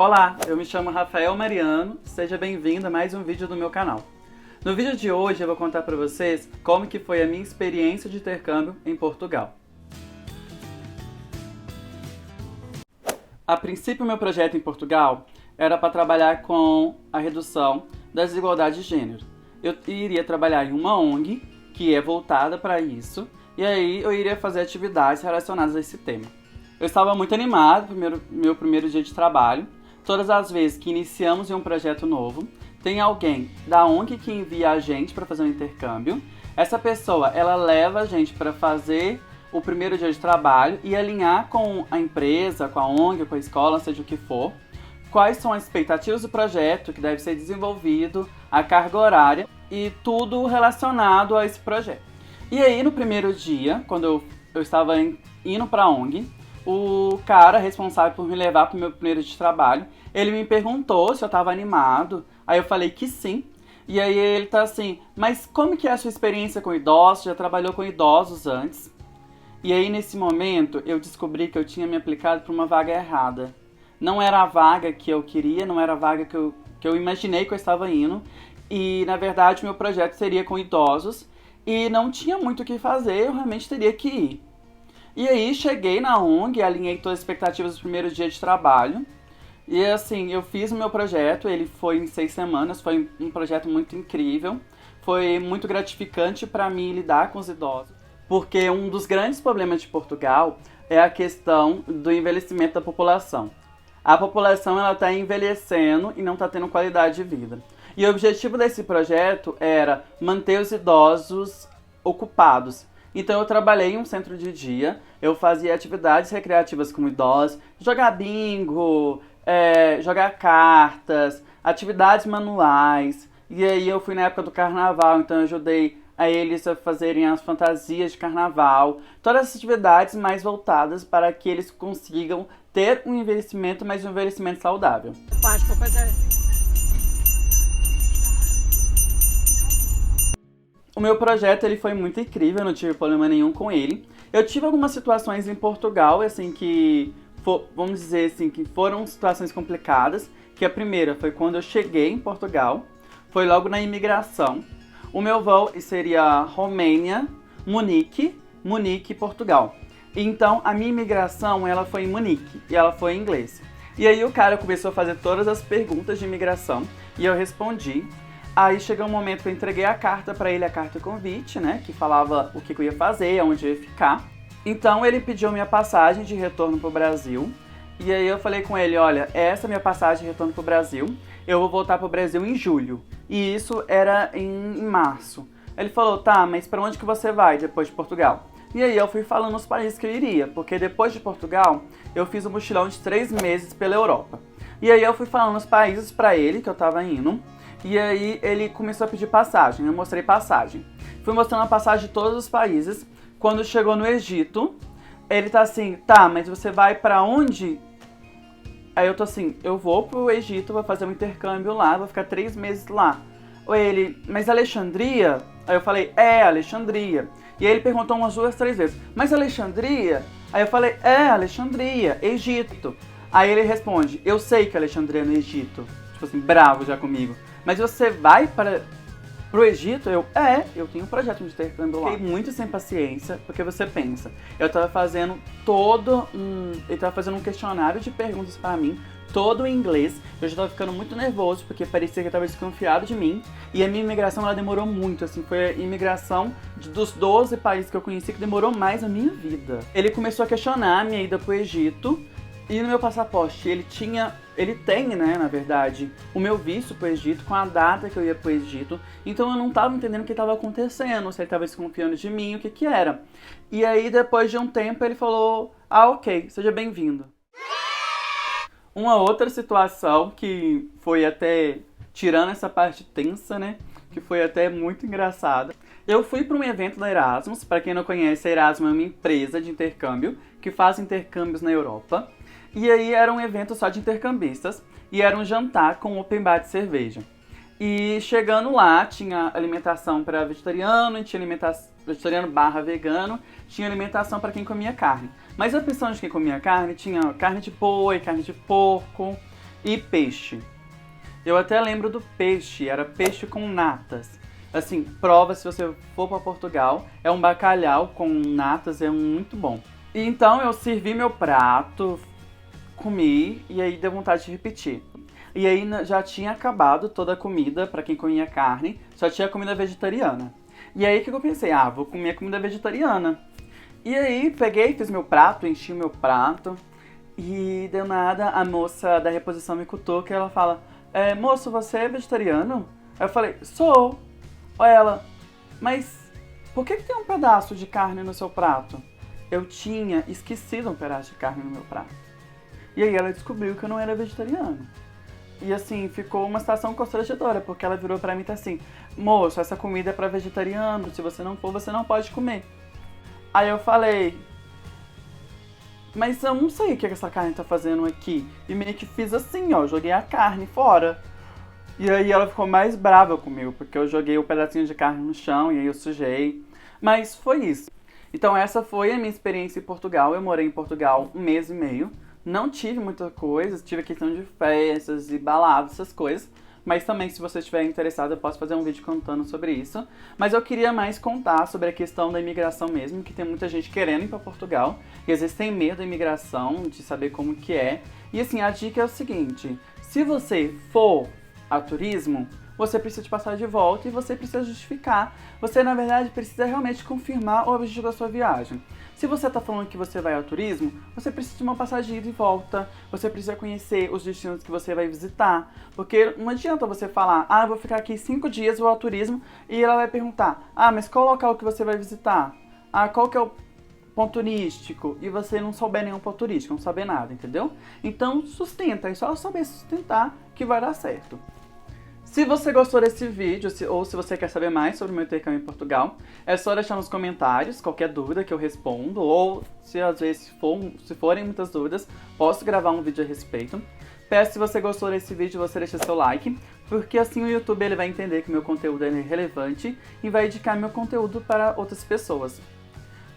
Olá, eu me chamo Rafael Mariano, seja bem-vindo a mais um vídeo do meu canal. No vídeo de hoje eu vou contar para vocês como que foi a minha experiência de intercâmbio em Portugal. A princípio, meu projeto em Portugal era para trabalhar com a redução das desigualdades de gênero. Eu iria trabalhar em uma ONG que é voltada para isso, e aí eu iria fazer atividades relacionadas a esse tema. Eu estava muito animado no meu primeiro dia de trabalho. Todas as vezes que iniciamos em um projeto novo, tem alguém da ONG que envia a gente para fazer um intercâmbio. Essa pessoa, ela leva a gente para fazer o primeiro dia de trabalho e alinhar com a empresa, com a ONG, com a escola, seja o que for, quais são as expectativas do projeto que deve ser desenvolvido, a carga horária e tudo relacionado a esse projeto. E aí, no primeiro dia, quando eu estava indo para a ONG, o cara responsável por me levar para o meu primeiro dia de trabalho, ele me perguntou se eu estava animado, aí eu falei que sim, e aí ele tá assim, mas como que é a sua experiência com idosos? Já trabalhou com idosos antes? E aí nesse momento eu descobri que eu tinha me aplicado para uma vaga errada. Não era a vaga que eu queria, não era a vaga que eu imaginei que eu estava indo, e na verdade meu projeto seria com idosos, e não tinha muito o que fazer, eu realmente teria que ir. E aí cheguei na ONG, alinhei todas as expectativas do primeiro dia de trabalho. E assim, eu fiz o meu projeto, ele foi em 6 semanas, foi um projeto muito incrível. Foi muito gratificante para mim lidar com os idosos. Porque um dos grandes problemas de Portugal é a questão do envelhecimento da população. A população está envelhecendo e não está tendo qualidade de vida. E o objetivo desse projeto era manter os idosos ocupados. Então eu trabalhei em um centro de dia, eu fazia atividades recreativas com idosos, jogar bingo, jogar cartas, atividades manuais. E aí eu fui na época do carnaval, então eu ajudei a eles a fazerem as fantasias de carnaval. Todas as atividades mais voltadas para que eles consigam ter um envelhecimento, mas um envelhecimento saudável. O meu projeto ele foi muito incrível, eu não tive problema nenhum com ele. Eu tive algumas situações em Portugal, assim, vamos dizer assim, que foram situações complicadas. Que a primeira foi quando eu cheguei em Portugal, foi logo na imigração. O meu voo seria Romênia, Munique, Portugal. Então a minha imigração ela foi em Munique e ela foi em inglês. E aí o cara começou a fazer todas as perguntas de imigração e eu respondi. Aí chegou um momento que eu entreguei a carta pra ele, a carta convite, né? Que falava o que eu ia fazer, onde eu ia ficar. Então ele pediu minha passagem de retorno pro Brasil. E aí eu falei com ele, olha, essa é minha passagem de retorno pro Brasil. Eu vou voltar pro Brasil em julho. E isso era em março. Ele falou, tá, mas pra onde que você vai depois de Portugal? E aí eu fui falando os países que eu iria. Porque depois de Portugal, eu fiz um mochilão de 3 meses pela Europa. E aí eu fui falando os países pra ele que eu tava indo. E aí ele começou a pedir passagem, eu mostrei passagem. Fui mostrando a passagem de todos os países. Quando chegou no Egito, ele tá assim, tá, mas você vai pra onde? Aí eu tô assim, eu vou pro Egito, vou fazer um intercâmbio lá, vou ficar 3 meses lá. Ou ele, mas Alexandria? Aí eu falei, Alexandria. E aí ele perguntou umas 2, 3 vezes, mas Alexandria? Aí eu falei, Alexandria, Egito. Aí ele responde, eu sei que Alexandria é no Egito. Tipo assim, bravo já comigo. Mas você vai pro Egito? Eu tenho um projeto de intercâmbio lá. Fiquei muito sem paciência, porque você pensa, ele tava fazendo um questionário de perguntas pra mim, todo em inglês. Eu já tava ficando muito nervoso, porque parecia que ele tava desconfiado de mim. E a minha imigração, ela demorou muito, assim, foi a imigração dos 12 países que eu conheci que demorou mais a minha vida. Ele começou a questionar a minha ida pro Egito. E no meu passaporte, ele tem, né, na verdade, o meu visto pro Egito, com a data que eu ia pro Egito. Então eu não tava entendendo o que tava acontecendo, se ele tava desconfiando de mim, o que que era. E aí, depois de um tempo, ele falou, ok, seja bem-vindo. Uma outra situação que foi até, tirando essa parte tensa, né, que foi até muito engraçada. Eu fui para um evento da Erasmus. Para quem não conhece, a Erasmus é uma empresa de intercâmbio que faz intercâmbios na Europa. E aí era um evento só de intercambistas e era um jantar com open bar de cerveja. E chegando lá, tinha alimentação para vegetariano, tinha alimentação vegetariano barra vegano, tinha alimentação para quem comia carne. Mas a opção de quem comia carne tinha carne de boi, carne de porco, e peixe. Eu até lembro do peixe, era peixe com natas. Assim, prova se você for para Portugal, é um bacalhau com natas, é muito bom. E então eu servi meu prato, comi e aí deu vontade de repetir. E aí já tinha acabado toda a comida, pra quem comia carne, só tinha comida vegetariana. E aí que eu pensei, vou comer comida vegetariana. E aí peguei, fiz meu prato, enchi o meu prato e deu nada, a moça da reposição me cutuca e ela fala, moço, você é vegetariano? Aí eu falei, sou. Olha ela, mas por que tem um pedaço de carne no seu prato? Eu tinha esquecido um pedaço de carne no meu prato. E aí ela descobriu que eu não era vegetariano. E assim, ficou uma situação constrangedora, porque ela virou pra mim e tá assim, moço, essa comida é pra vegetariano, se você não for, você não pode comer. Aí eu falei, mas eu não sei o que essa carne tá fazendo aqui. E meio que fiz assim, ó, joguei a carne fora. E aí ela ficou mais brava comigo, porque eu joguei o pedacinho de carne no chão e aí eu sujei. Mas foi isso. Então essa foi a minha experiência em Portugal. Eu morei em Portugal 1 mês e meio. Não tive muita coisa, tive questão de festas e baladas, essas coisas. Mas também, se você estiver interessado, eu posso fazer um vídeo contando sobre isso. Mas eu queria mais contar sobre a questão da imigração mesmo, que tem muita gente querendo ir para Portugal. E às vezes tem medo da imigração, de saber como que é. E assim, a dica é o seguinte, se você for a turismo, você precisa de passar de volta e você precisa justificar. Você, na verdade, precisa realmente confirmar o objetivo da sua viagem. Se você está falando que você vai ao turismo, você precisa de uma passagem de ida e volta, você precisa conhecer os destinos que você vai visitar, porque não adianta você falar, eu vou ficar aqui 5 dias, vou ao turismo, e ela vai perguntar, mas qual local que você vai visitar? Qual que é o ponto turístico? E você não souber nenhum ponto turístico, não saber nada, entendeu? Então sustenta, é só saber sustentar que vai dar certo. Se você gostou desse vídeo, ou se você quer saber mais sobre o meu intercâmbio em Portugal, é só deixar nos comentários qualquer dúvida que eu respondo, ou se às vezes se forem muitas dúvidas, posso gravar um vídeo a respeito. Peço, se você gostou desse vídeo, você deixa seu like, porque assim o YouTube ele vai entender que meu conteúdo é relevante e vai indicar meu conteúdo para outras pessoas.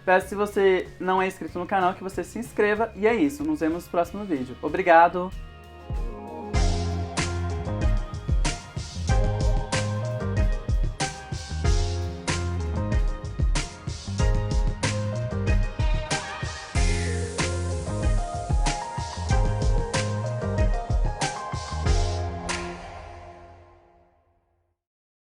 Peço, se você não é inscrito no canal, que você se inscreva, e é isso, nos vemos no próximo vídeo. Obrigado!